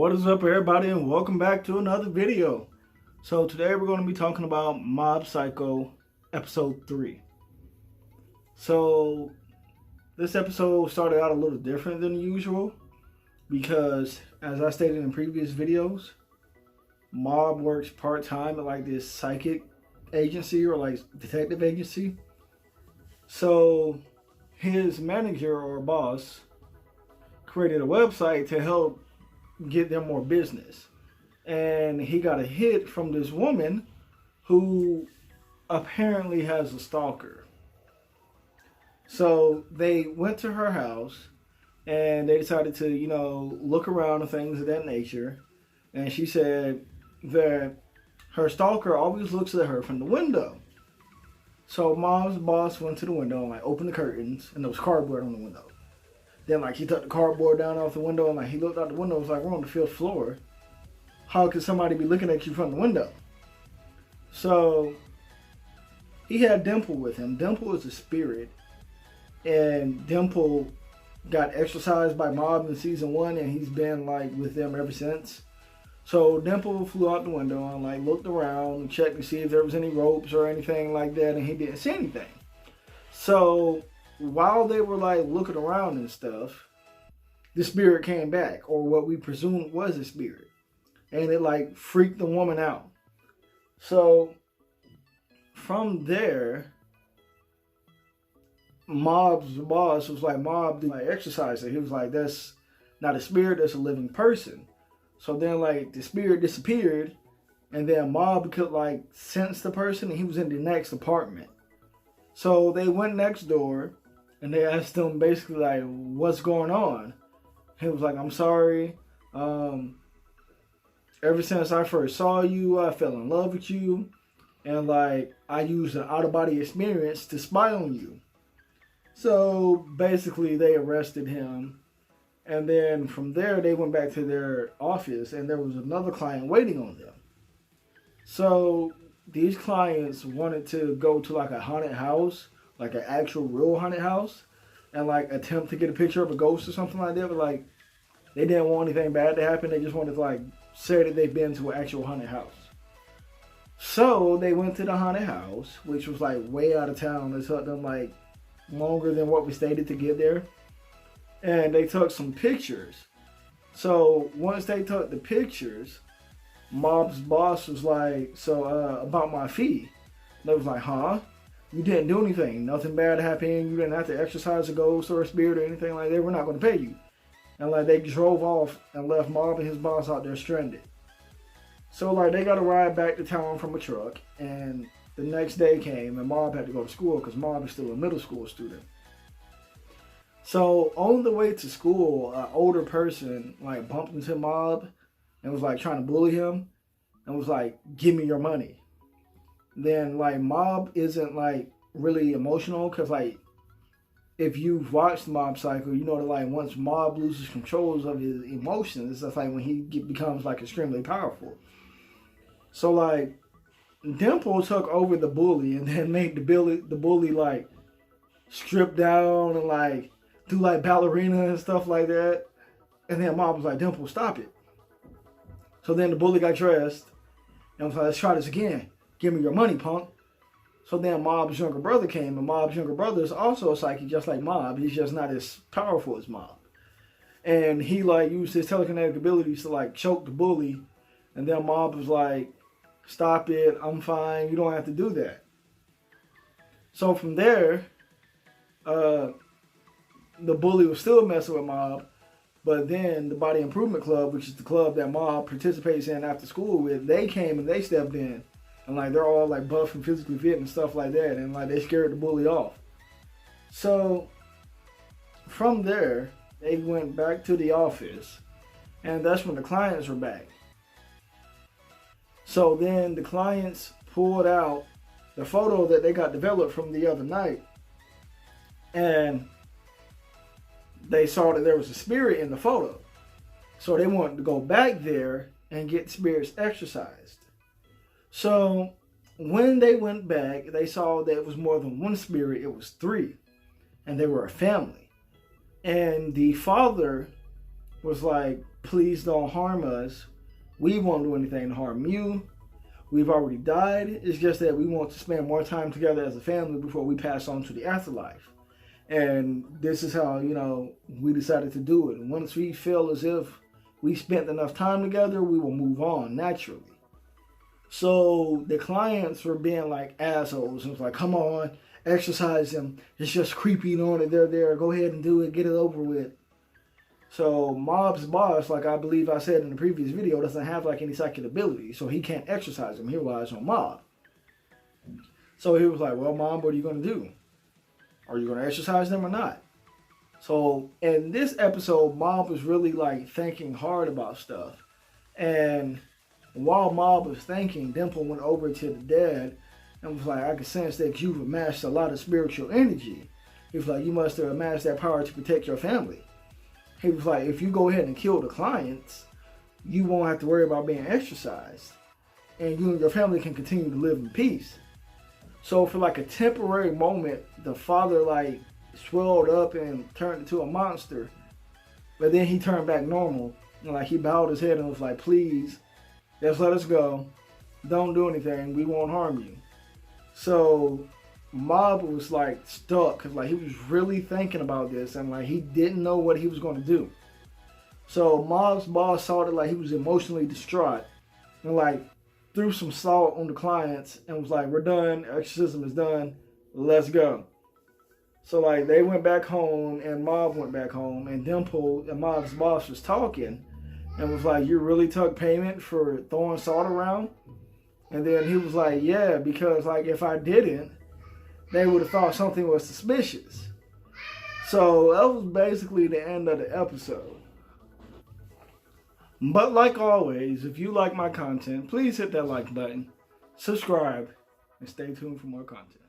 What is up, everybody, and welcome back to another video. So today we're going to be talking about Mob Psycho episode 3. So this episode started out a little different than usual because, as I stated in previous videos, Mob works part-time at like this psychic agency or like detective agency. So his manager or boss created a website to help get them more business, and he got a hit from this woman who apparently has a stalker. So they went to her house and they decided to, look around and things of that nature. And she said that her stalker always looks at her from the window. So Mom's boss went to the window and opened the curtains, and there was cardboard on the window. Then he took the cardboard down off the window and he looked out the window. It was like, we're on the 5th floor. How could somebody be looking at you from the window? So he had Dimple with him. Dimple is a spirit, and Dimple got exorcised by Mob in season 1, and he's been with them ever since. So Dimple flew out the window and looked around and checked to see if there was any ropes or anything like that, and he didn't see anything. So while they were looking around and stuff, the spirit came back, or what we presumed was a spirit, and it freaked the woman out. So from there, Mob's boss was like, Mob, do exercise it. He was like, that's not a spirit, that's a living person. So then the spirit disappeared, and then Mob could sense the person, and he was in the next apartment. So they went next door and they asked him basically what's going on. He was like, I'm sorry. Ever since I first saw you, I fell in love with you. And I used an out-of-body experience to spy on you. So basically they arrested him. And then from there they went back to their office, and there was another client waiting on them. So these clients wanted to go to a haunted house, an actual real haunted house, and attempt to get a picture of a ghost or something like that, but they didn't want anything bad to happen. They just wanted to say that they've been to an actual haunted house. So they went to the haunted house, which was way out of town. It took them longer than what we stated to get there, and they took some pictures. So once they took the pictures, Mob's boss was like, so about my fee. And they was like, huh? You didn't do anything. Nothing bad happened. You didn't have to exercise a ghost or a spirit or anything like that. We're not going to pay you. And they drove off and left Mob and his boss out there stranded. So they got a ride back to town from a truck. And the next day came and Mob had to go to school because Mob is still a middle school student. So on the way to school, an older person bumped into Mob and was trying to bully him and was like, give me your money. Then Mob isn't really emotional, because if you've watched Mob Psycho, you know that once Mob loses controls of his emotions, that's when he becomes extremely powerful. So Dimple took over the bully and then made the bully strip down and do ballerina and stuff like that. And then Mob was like, Dimple, stop it. So then the bully got dressed and was like, let's try this again. Give me your money, punk. So then Mob's younger brother came, and Mob's younger brother is also a psychic just like Mob. He's just not as powerful as Mob. And he used his telekinetic abilities to choke the bully. And then Mob was like, stop it, I'm fine, you don't have to do that. So from there, the bully was still messing with Mob. But then the Body Improvement Club, which is the club that Mob participates in after school with, they came and they stepped in. And they're all buff and physically fit and stuff like that. And they scared the bully off. So from there, they went back to the office. And that's when the clients were back. So then the clients pulled out the photo that they got developed from the other night. And they saw that there was a spirit in the photo. So they wanted to go back there and get spirits exorcised. So when they went back, they saw that it was more than one spirit, it was 3. And they were a family. And the father was like, please don't harm us. We won't do anything to harm you. We've already died. It's just that we want to spend more time together as a family before we pass on to the afterlife. And this is how, we decided to do it. And once we feel as if we spent enough time together, we will move on naturally. So the clients were being like assholes. It was like, come on, exercise them. It's just creepy on it. They're there. Go ahead and do it. Get it over with. So Mob's boss, like I believe I said in the previous video, doesn't have like any psychic ability. So he can't exercise them. He relies on Mob. So he was like, well, Mom, what are you going to do? Are you going to exercise them or not? So in this episode, Mob was really like thinking hard about stuff. And while Mob was thinking, Dimple went over to the dad and was like, I can sense that you've amassed a lot of spiritual energy. He was like, you must have amassed that power to protect your family. He was like, if you go ahead and kill the clients, you won't have to worry about being exercised. And you and your family can continue to live in peace. So for like a temporary moment, the father like swelled up and turned into a monster. But then he turned back normal. And like he bowed his head and was like, please, just let us go. Don't do anything. We won't harm you. So Mob was like stuck because like he was really thinking about this and like he didn't know what he was going to do. So Mob's boss saw that like he was emotionally distraught and like threw some salt on the clients and was like, we're done. Exorcism is done. Let's go. So like they went back home and Mob went back home and Dimple and Mob's boss was talking and was like, you really took payment for throwing salt around? And then he was like, yeah, because like if I didn't, they would have thought something was suspicious. So that was basically the end of the episode. But like always, if you like my content, please hit that like button, subscribe, and stay tuned for more content.